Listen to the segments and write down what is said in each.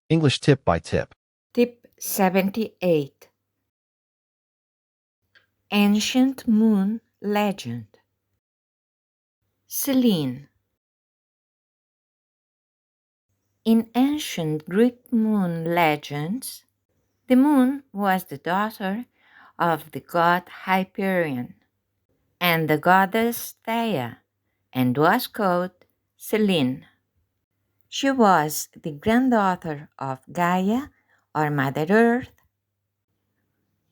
English tip by tip. Tip 78. Ancient Moon Legend. Selene. In ancient Greek moon legends, the moon was the daughter of the god Hyperion and the goddess Theia, and was called Selene. She was the granddaughter of Gaia, or Mother Earth,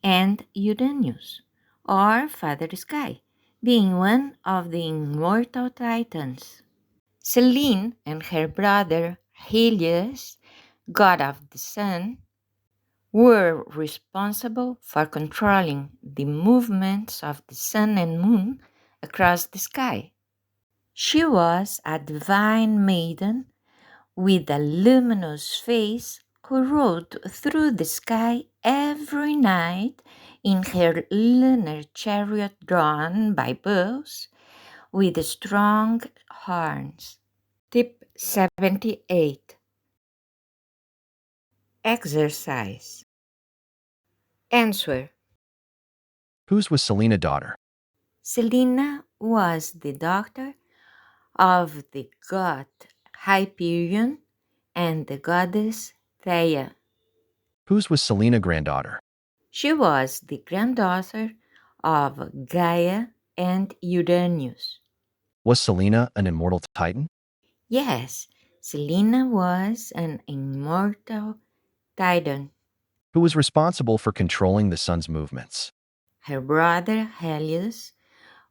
and Uranus, or Father Sky, being one of the immortal Titans. Selene and her brother Helios, god of the sun, were responsible for controlling the movements of the sun and moon across the sky. She was a divine maiden with a luminous face who rode through the sky every night in her lunar chariot drawn by bulls with strong horns. Tip 78. Exercise. Answer. Whose was Selena daughter? Selena was the daughter of the god Hyperion and the goddess Theia. Whose was Selena granddaughter? She was the granddaughter of Gaia and Uranus. Was Selena an immortal titan? Yes, Selena was an immortal titan. Who was responsible for controlling the sun's movements? Her brother Helios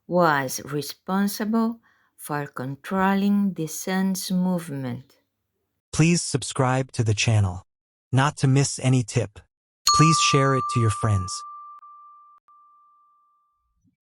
was responsible for controlling the sun's movement. Please subscribe to the channel. Not to miss any tip. Please share it to your friends.